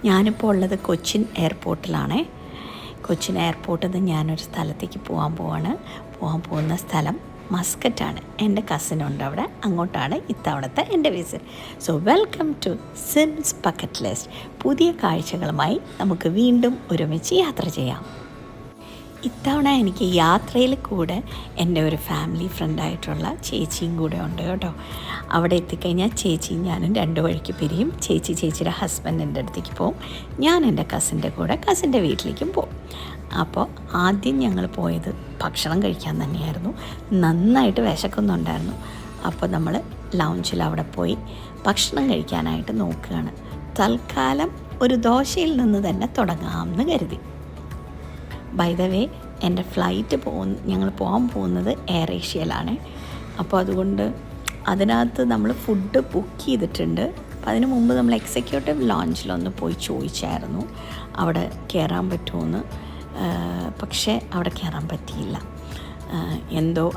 ഞാനിപ്പോൾ ഉള്ളത് കൊച്ചിൻ എയർപോർട്ടിലാണേ. കൊച്ചിൻ എയർപോർട്ടിൽ നിന്ന് ഞാനൊരു സ്ഥലത്തേക്ക് പോകാൻ പോകുന്ന സ്ഥലം മസ്കറ്റാണ്. എൻ്റെ കസിനുണ്ട് അവിടെ, അങ്ങോട്ടാണ് ഇത്തവണത്തെ എൻ്റെ visit. So welcome to Sim's bucket list. പുതിയ കാഴ്ചകളുമായി നമുക്ക് വീണ്ടും ഒരുമിച്ച് യാത്ര ചെയ്യാം. ഇത്തവണ എനിക്ക് യാത്രയിൽ കൂടെ എൻ്റെ ഒരു ഫാമിലി ഫ്രണ്ടായിട്ടുള്ള ചേച്ചിയും കൂടെ ഉണ്ട് കേട്ടോ. അവിടെ എത്തിക്കഴിഞ്ഞാൽ ചേച്ചിയും ഞാനും രണ്ട് വഴിക്ക് പിരിയും. ചേച്ചിയുടെ ഹസ്ബൻഡിൻ്റെ അടുത്തേക്ക് പോവും, ഞാൻ എൻ്റെ കസിൻ്റെ വീട്ടിലേക്കും പോവും. അപ്പോൾ ആദ്യം ഞങ്ങൾ പോയത് ഭക്ഷണം കഴിക്കാൻ തന്നെയായിരുന്നു. നന്നായിട്ട് വിശക്കുന്നുണ്ടായിരുന്നു. അപ്പോൾ നമ്മൾ ലൗഞ്ചിൽ അവിടെ പോയി ഭക്ഷണം കഴിക്കാനായിട്ട് നോക്കുകയാണ്. തൽക്കാലം ഒരു ദോശയിൽ നിന്ന് തന്നെ തുടങ്ങാമെന്ന് കരുതി. ബൈ ദ വേ, എൻ്റെ ഞങ്ങൾ പോകാൻ പോകുന്നത് എയർ ഏഷ്യയിലാണ്. അപ്പോൾ അതുകൊണ്ട് അതിനകത്ത് നമ്മൾ ഫുഡ് ബുക്ക് ചെയ്തിട്ടുണ്ട്. അപ്പോൾ അതിന് മുമ്പ് നമ്മൾ എക്സിക്യൂട്ടീവ് ലോഞ്ചിലൊന്ന് പോയി ചോദിച്ചായിരുന്നു അവിടെ കയറാൻ പറ്റുമെന്ന്. പക്ഷേ അവിടെ കയറാൻ പറ്റിയില്ല.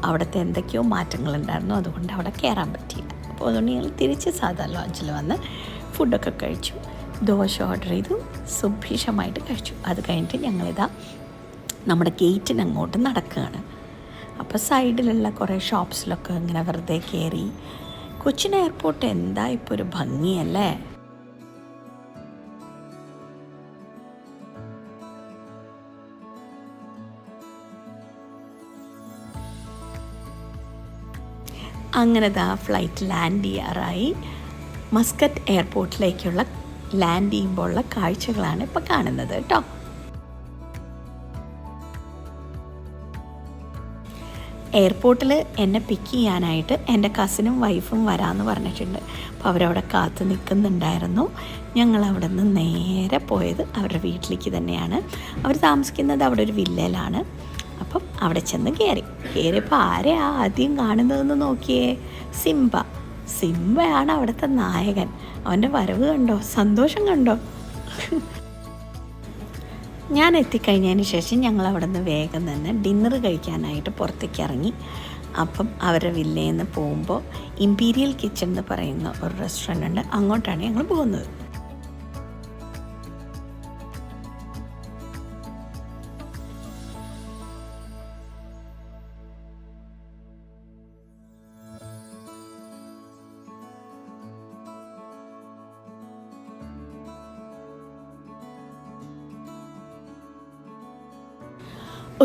അവിടുത്തെ എന്തൊക്കെയോ മാറ്റങ്ങളുണ്ടായിരുന്നു, അതുകൊണ്ട് അവിടെ കയറാൻ പറ്റിയില്ല. അപ്പോൾ അതുകൊണ്ട് ഞങ്ങൾ തിരിച്ച് സാധാ ലോഞ്ചിൽ വന്ന് ഫുഡൊക്കെ കഴിച്ചു. ദോശ ഓർഡർ ചെയ്തു, സുഭിക്ഷമായിട്ട് കഴിച്ചു. അത് കഴിഞ്ഞിട്ട് ഞങ്ങളിതാ നമ്മുടെ ഗേറ്റിന് അങ്ങോട്ട് നടക്കുകയാണ്. അപ്പോൾ സൈഡിലുള്ള കുറേ ഷോപ്സിലൊക്കെ ഇങ്ങനെ വെറുതെ കയറി. കൊച്ചിൻ എയർപോർട്ട് എന്താ ഇപ്പോൾ ഒരു ഭംഗിയല്ലേ. അങ്ങനെ ഫ്ലൈറ്റ് ലാൻഡ് ചെയ്യാറായി. മസ്കറ്റ് എയർപോർട്ടിലേക്കുള്ള ലാൻഡ് ചെയ്യുമ്പോഴുള്ള കാഴ്ചകളാണ് ഇപ്പോൾ കാണുന്നത് കേട്ടോ. എയർപോർട്ടിൽ എന്നെ പിക്ക് ചെയ്യാനായിട്ട് എൻ്റെ കസിനും വൈഫും വരാമെന്ന് പറഞ്ഞിട്ടുണ്ട്. അപ്പോൾ അവരവിടെ കാത്തു നിൽക്കുന്നുണ്ടായിരുന്നു. ഞങ്ങൾ അവിടെ നിന്ന് നേരെ പോയത് അവരുടെ വീട്ടിലേക്ക് തന്നെയാണ്. അവർ താമസിക്കുന്നത് അവിടെ ഒരു വില്ലയിലാണ്. അപ്പം അവിടെ ചെന്ന് കയറിയപ്പോൾ ആരെയാ ആദ്യം കാണുന്നതെന്ന് നോക്കിയേ, സിംബയാണ് അവിടുത്തെ നായകൻ. അവൻ്റെ വരവ് കണ്ടോ, സന്തോഷം കണ്ടോ. ഞാൻ എത്തിക്കഴിഞ്ഞതിന് ശേഷം ഞങ്ങൾ അവിടെ നിന്ന് വേഗം തന്നെ ഡിന്നർ കഴിക്കാനായിട്ട് പുറത്തേക്ക് ഇറങ്ങി. അപ്പം അവരുടെ വില്ലയിൽ നിന്ന് പോകുമ്പോൾ ഇമ്പീരിയൽ കിച്ചൺ എന്ന് പറയുന്ന ഒരു റെസ്റ്റോറൻ്റ് ഉണ്ട്, അങ്ങോട്ടാണ് ഞങ്ങൾ പോകുന്നത്.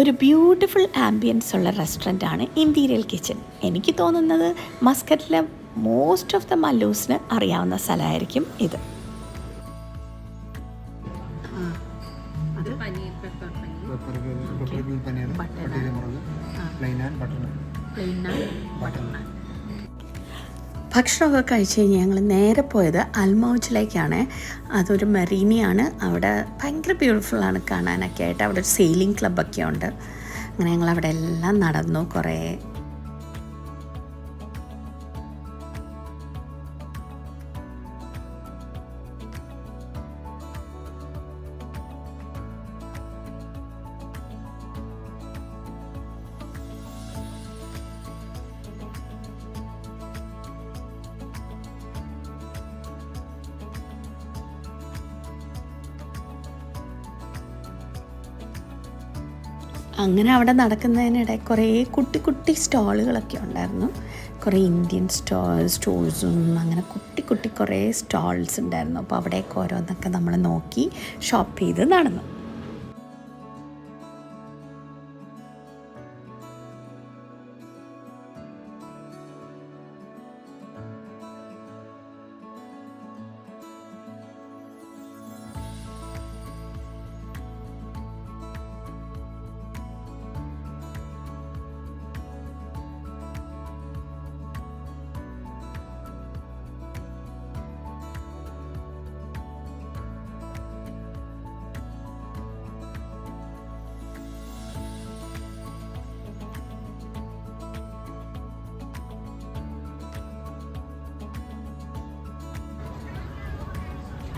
ഒരു ബ്യൂട്ടിഫുൾ ആംബിയൻസ് ഉള്ള റെസ്റ്റോറൻ്റാണ് ഇമ്പീരിയൽ കിച്ചൺ. എനിക്ക് തോന്നുന്നത് മസ്കറ്റിലെ മോസ്റ്റ് ഓഫ് ദ മല്ലൂസിന് അറിയാവുന്ന സ്ഥലമായിരിക്കും ഇത്. ഭക്ഷണമൊക്കെ കഴിച്ച് കഴിഞ്ഞ് ഞങ്ങൾ നേരെ പോയത് അൽമൗജിലേക്കാണ്. അതൊരു മെറീനിയാണ്. അവിടെ ഭയങ്കര ബ്യൂട്ടിഫുള്ളാണ് കാണാനൊക്കെ ആയിട്ട്. അവിടെ ഒരു സെയിലിംഗ് ക്ലബ്ബൊക്കെ ഉണ്ട്. അങ്ങനെ ഞങ്ങൾ അവിടെ എല്ലാം നടന്നു കുറേ. അങ്ങനെ അവിടെ നടക്കുന്നതിനിടെ കുറേ കുട്ടി സ്റ്റോളുകളൊക്കെ ഉണ്ടായിരുന്നു. കുറേ ഇന്ത്യൻ സ്റ്റോഴ്സും അങ്ങനെ കുട്ടി കുറേ സ്റ്റോൾസ് ഉണ്ടായിരുന്നു. അപ്പോൾ അവിടെയൊക്കെ ഓരോന്നൊക്കെ നമ്മൾ നോക്കി ഷോപ്പ് ചെയ്ത് നടന്നു.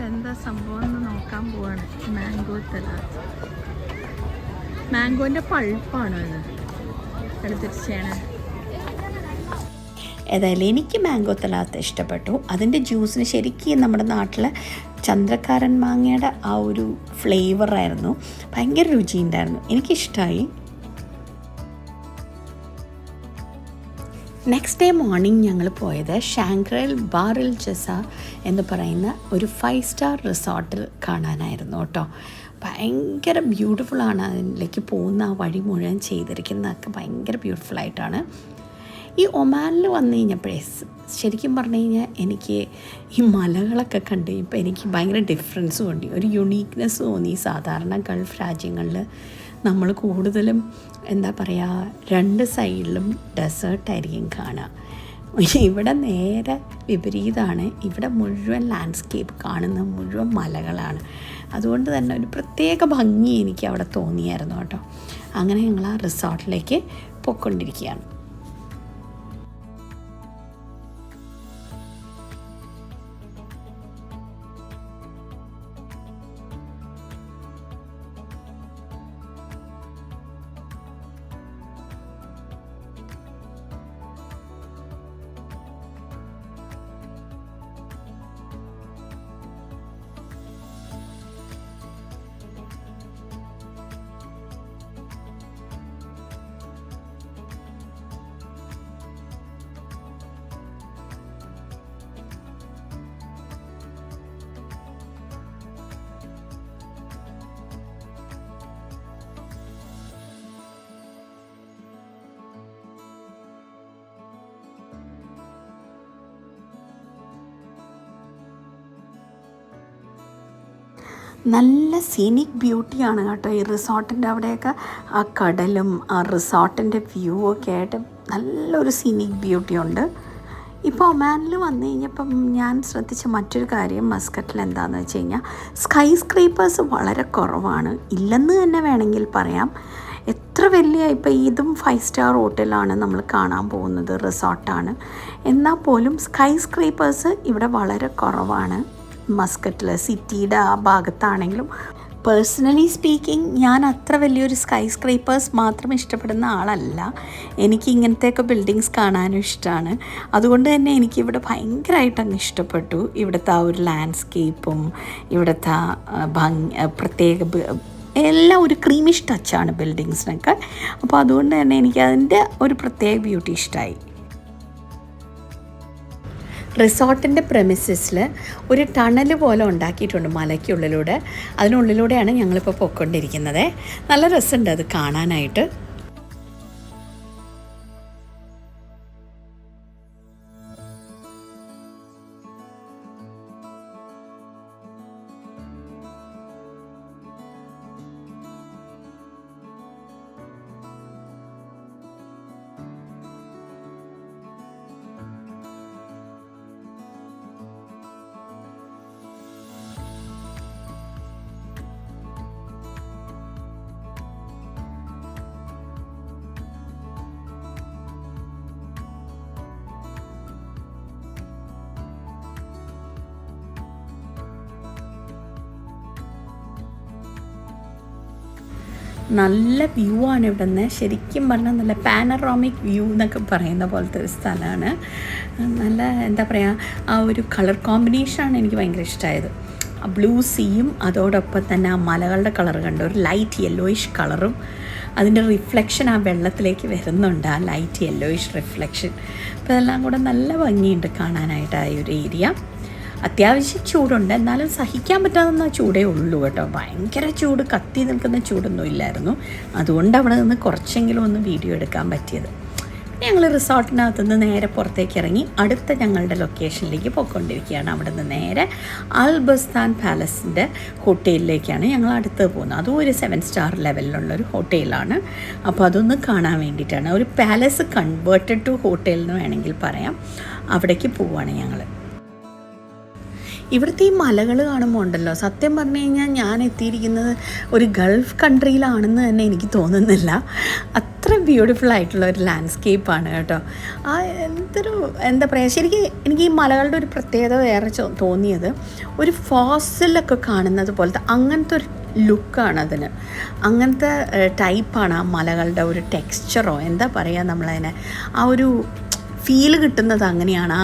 എന്താ സംഭവം എന്ന് നോക്കാൻ പോവാണ്. മാംഗോ തലാത്ത്, മാംഗോൻ്റെ പൾപ്പാണോ ഇത്? എടുത്തിരിച്ചാണ്. ഏതായാലും എനിക്ക് മാംഗോ തലാത്ത് ഇഷ്ടപ്പെട്ടു. അതിൻ്റെ ജ്യൂസിന് ശരിക്കും നമ്മുടെ നാട്ടിലെ ചന്ദ്രക്കാരൻ മാങ്ങയുടെ ആ ഒരു ഫ്ലേവറായിരുന്നു, ഭയങ്കര രുചിയുണ്ടായിരുന്നു, എനിക്കിഷ്ടമായി. നെക്സ്റ്റ് ഡേ മോർണിംഗ് ഞങ്ങൾ പോയത് ഷാങ്ക്രൽ ബാറിൽ ജസ എന്ന് പറയുന്ന ഒരു 5 സ്റ്റാർ റിസോർട്ടിൽ കാണാനായിരുന്നു കേട്ടോ. ഭയങ്കര ബ്യൂട്ടിഫുള്ളാണ്, അതിലേക്ക് പോകുന്ന ആ വഴി മുഴുവൻ ചെയ്തിരിക്കുന്നതൊക്കെ ഭയങ്കര ബ്യൂട്ടിഫുള്ളായിട്ടാണ്. ഈ ഒമാനിൽ വന്നു കഴിഞ്ഞപ്പോഴേ ശരിക്കും പറഞ്ഞു കഴിഞ്ഞാൽ എനിക്ക് ഈ മലകളൊക്കെ കണ്ടു കഴിഞ്ഞപ്പോൾ എനിക്ക് ഭയങ്കര ഡിഫറൻസ് തോന്നി, ഒരു യുണീക്നെസ് തോന്നി. സാധാരണ ഗൾഫ് രാജ്യങ്ങളിൽ നമ്മൾ കൂടുതലും എന്താ പറയുക, 2 സൈഡിലും ഡെസേർട്ടായിരിക്കും കാണുക. ഇവിടെ നേരെ വിപരീതമാണ്. ഇവിടെ മുഴുവൻ ലാൻഡ്സ്കേപ്പ് കാണുന്ന മുഴുവൻ മലകളാണ്. അതുകൊണ്ട് തന്നെ ഒരു പ്രത്യേക ഭംഗി എനിക്ക് അവിടെ തോന്നിയായിരുന്നു കേട്ടോ. അങ്ങനെ ഞങ്ങൾ ആ റിസോർട്ടിലേക്ക് പോയിക്കൊണ്ടിരിക്കുകയാണ്. നല്ല സീനിക് ബ്യൂട്ടിയാണ് കേട്ടോ ഈ റിസോർട്ടിൻ്റെ അവിടെയൊക്കെ. ആ കടലും ആ റിസോർട്ടിൻ്റെ വ്യൂ ഒക്കെ ആയിട്ട് നല്ലൊരു സീനിക് ബ്യൂട്ടി ഉണ്ട്. ഇപ്പോൾ ഒമാനിൽ വന്നു കഴിഞ്ഞപ്പം ഞാൻ ശ്രദ്ധിച്ച മറ്റൊരു കാര്യം മസ്കറ്റിൽ എന്താണെന്ന് വെച്ച് കഴിഞ്ഞാൽ സ്കൈ സ്ക്രേപ്പേഴ്സ് വളരെ കുറവാണ്, ഇല്ലെന്ന് തന്നെ വേണമെങ്കിൽ പറയാം. എത്ര വലിയ ഇപ്പോൾ ഇതും 5 സ്റ്റാർ ഹോട്ടലാണ് നമ്മൾ കാണാൻ പോകുന്നത്, റിസോർട്ടാണ്. എന്നാൽ പോലും സ്കൈ സ്ക്രേപ്പേഴ്സ് ഇവിടെ വളരെ കുറവാണ്. മസ്കറ്റിൽ സിറ്റിയുടെ ആ ഭാഗത്താണെങ്കിലും പേഴ്സണലി സ്പീക്കിംഗ് ഞാൻ അത്ര വലിയൊരു സ്കൈ സ്ക്രേപ്പേഴ്സ് മാത്രം ഇഷ്ടപ്പെടുന്ന ആളല്ല. എനിക്ക് ഇങ്ങനത്തെയൊക്കെ ബിൽഡിങ്സ് കാണാനും ഇഷ്ടമാണ്. അതുകൊണ്ട് തന്നെ എനിക്കിവിടെ ഭയങ്കരമായിട്ട് അങ്ങ് ഇഷ്ടപ്പെട്ടു. ഇവിടുത്തെ ആ ഒരു ലാൻഡ്സ്കേപ്പും ഇവിടുത്തെ പ്രത്യേക എല്ലാം ഒരു ക്രീമിഷ് ടച്ചാണ് ബിൽഡിങ്സിനൊക്കെ. അപ്പോൾ അതുകൊണ്ട് തന്നെ എനിക്കതിൻ്റെ ഒരു പ്രത്യേക ബ്യൂട്ടി ഇഷ്ടമായി. റിസോർട്ടിൻ്റെ പ്രെമിസസിൽ ഒരു ടണൽ പോലെ ഉണ്ടാക്കിയിട്ടുണ്ട് മലയ്ക്കുള്ളിലൂടെ. അതിനുള്ളിലൂടെയാണ് ഞങ്ങളിപ്പോൾ പോയിക്കൊണ്ടിരിക്കുന്നത്. നല്ല രസമുണ്ട് അത് കാണാനായിട്ട്. നല്ല വ്യൂ ആണ് ഇവിടെ നിന്ന്. ശരിക്കും പറഞ്ഞാൽ നല്ല പാനറോമിക് വ്യൂ എന്നൊക്കെ പറയുന്ന പോലത്തെ ഒരു സ്ഥലമാണ്. നല്ല എന്താ പറയുക, ആ ഒരു കളർ കോമ്പിനേഷനാണ് എനിക്ക് ഭയങ്കര ഇഷ്ടമായത്. ആ ബ്ലൂ സീയും അതോടൊപ്പം തന്നെ ആ മലകളുടെ കളർ കണ്ട് ഒരു ലൈറ്റ് യെല്ലോയിഷ് കളറും അതിൻ്റെ റിഫ്ലക്ഷൻ ആ വെള്ളത്തിലേക്ക് വരുന്നുണ്ട്, ആ ലൈറ്റ് യെല്ലോയിഷ് റിഫ്ലക്ഷൻ. അപ്പോൾ അതെല്ലാം കൂടെ നല്ല ഭംഗിയുണ്ട് കാണാനായിട്ട് ആ ഒരു ഏരിയ. അത്യാവശ്യം ചൂടുണ്ട്, എന്നാലും സഹിക്കാൻ പറ്റാവുന്ന ചൂടേ ഉള്ളൂ കേട്ടോ. ഭയങ്കര ചൂട്, കത്തി നിൽക്കുന്ന ചൂടൊന്നും ഇല്ലായിരുന്നു. അതുകൊണ്ട് അവിടെ നിന്ന് കുറച്ചെങ്കിലും ഒന്ന് വീഡിയോ എടുക്കാൻ പറ്റിയത്. ഞങ്ങൾ റിസോർട്ടിനകത്ത് നിന്ന് നേരെ പുറത്തേക്ക് ഇറങ്ങി അടുത്ത ഞങ്ങളുടെ ലൊക്കേഷനിലേക്ക് പോയിക്കൊണ്ടിരിക്കുകയാണ്. അവിടെ നിന്ന് നേരെ അൽ ബസ്താൻ പാലസിൻ്റെ ഹോട്ടലിലേക്കാണ് ഞങ്ങൾ അടുത്ത് പോകുന്നത്. അതും ഒരു 7 സ്റ്റാർ ലെവലിലുള്ളൊരു ഹോട്ടലാണ്. അപ്പോൾ അതൊന്ന് കാണാൻ വേണ്ടിയിട്ടാണ്. ഒരു പാലസ് കൺവേർട്ടഡ് ടു ഹോട്ടൽ എന്ന് വേണമെങ്കിൽ പറയാം. അവിടേക്ക് പോവുകയാണ് ഞങ്ങൾ. ഇവിടുത്തെ ഈ മലകൾ കാണുമ്പോൾ ഉണ്ടല്ലോ, സത്യം പറഞ്ഞു കഴിഞ്ഞാൽ ഞാൻ എത്തിയിരിക്കുന്നത് ഒരു ഗൾഫ് കൺട്രിയിലാണെന്ന് തന്നെ എനിക്ക് തോന്നുന്നില്ല. അത്ര ബ്യൂട്ടിഫുൾ ആയിട്ടുള്ള ഒരു ലാൻഡ്സ്കേപ്പാണ് കേട്ടോ. ആ എന്താ പറയുക, ശരിക്കും എനിക്ക് ഈ മലകളുടെ ഒരു പ്രത്യേകത വേറെ തോന്നിയത് ഒരു ഫോസിലൊക്കെ കാണുന്നത് പോലത്തെ അങ്ങനത്തെ ഒരു ലുക്കാണ് അതിന്. അങ്ങനത്തെ ടൈപ്പാണ് ആ മലകളുടെ ഒരു ടെക്സ്ചറോ എന്താ പറയുക നമ്മളതിനെ, ആ ഒരു ഫീല് കിട്ടുന്നത് അങ്ങനെയാണ്.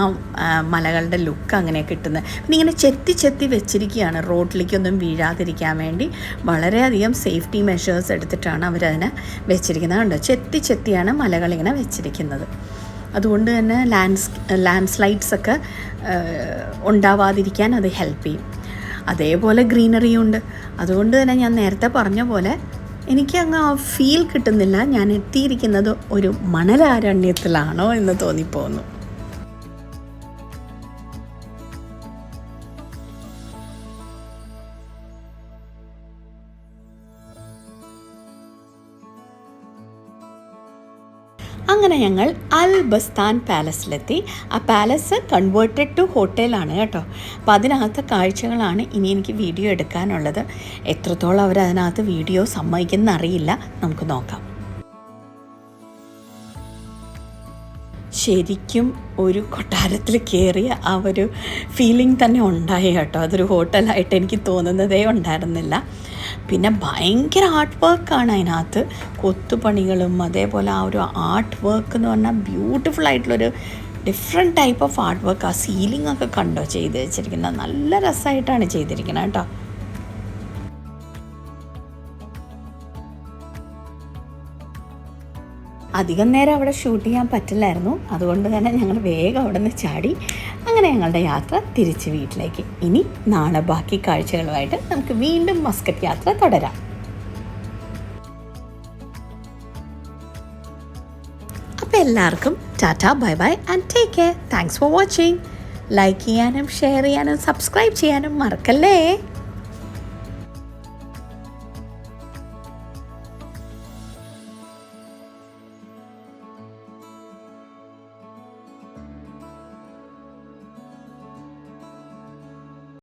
മലകളുടെ ലുക്ക് അങ്ങനെ കിട്ടുന്നത്. പിന്നെ ഇങ്ങനെ ചെത്തി ചെത്തി വെച്ചിരിക്കുകയാണ്, റോഡിലേക്കൊന്നും വീഴാതിരിക്കാൻ വേണ്ടി വളരെയധികം സേഫ്റ്റി മെഷേഴ്സ് എടുത്തിട്ടാണ് അവരതിനെ വെച്ചിരിക്കുന്നത്. കണ്ടോ, ചെത്തി ചെത്തിയാണ് മലകളിങ്ങനെ വെച്ചിരിക്കുന്നത്. അതുകൊണ്ട് തന്നെ ലാൻഡ് സ്ലൈഡ്സൊക്കെ ഉണ്ടാവാതിരിക്കാൻ അത് ഹെൽപ്പ് ചെയ്യും. അതേപോലെ ഗ്രീനറിയുണ്ട്. അതുകൊണ്ട് തന്നെ ഞാൻ നേരത്തെ പറഞ്ഞ പോലെ എനിക്ക് അങ്ങ് ആ ഫീൽ കിട്ടുന്നില്ല, ഞാൻ എത്തിയിരിക്കുന്നത് ഒരു മണലാരണ്യത്തിലാണോ എന്ന് തോന്നിപ്പോകുന്നു. അങ്ങനെ ഞങ്ങൾ അൽ ബസ്താൻ പാലസിലെത്തി. ആ പാലസ് കൺവേർട്ടഡ് ടു ഹോട്ടലാണ് കേട്ടോ. അപ്പോൾ അതിനകത്ത് കാഴ്ചകളാണ് ഇനി എനിക്ക് വീഡിയോ എടുക്കാനുള്ളത്. എത്രത്തോളം അവർ അതിനകത്ത് വീഡിയോ സമ്മതിക്കുന്ന അറിയില്ല, നമുക്ക് നോക്കാം. ശരിക്കും ഒരു കൊട്ടാരത്തിൽ കയറിയ ആ ഒരു ഫീലിംഗ് തന്നെ ഉണ്ടായി കേട്ടോ. അതൊരു ഹോട്ടലായിട്ട് എനിക്ക് തോന്നുന്നതേ ഉണ്ടായിരുന്നില്ല. പിന്നെ ഭയങ്കര ആർട്ട് വർക്കാണ് അതിനകത്ത്, കൊത്തുപണികളും അതേപോലെ ആ ഒരു ആർട്ട് വർക്ക് എന്ന് പറഞ്ഞാൽ ബ്യൂട്ടിഫുൾ ആയിട്ടുള്ളൊരു different type of art work. ആ സീലിംഗ് ഒക്കെ കണ്ടോ ചെയ്ത് വെച്ചിരിക്കുന്നത്, നല്ല രസമായിട്ടാണ് ചെയ്തിരിക്കുന്നത് കേട്ടോ. അധികം നേരം അവിടെ ഷൂട്ട് ചെയ്യാൻ പറ്റില്ലായിരുന്നു. അതുകൊണ്ട് തന്നെ ഞങ്ങൾ വേഗം അവിടെ നിന്ന് ചാടി. അങ്ങനെ ഞങ്ങളുടെ യാത്ര തിരിച്ച് വീട്ടിലേക്ക്. ഇനി നാളെ ബാക്കി കാഴ്ചകളുമായിട്ട് നമുക്ക് വീണ്ടും മസ്കറ്റ് യാത്ര തുടരാം. അപ്പോൾ എല്ലാവർക്കും Tata, bye bye and take care. Thanks for watching. Like ചെയ്യാനും ഷെയർ ചെയ്യാനും സബ്സ്ക്രൈബ് ചെയ്യാനും മറക്കല്ലേ.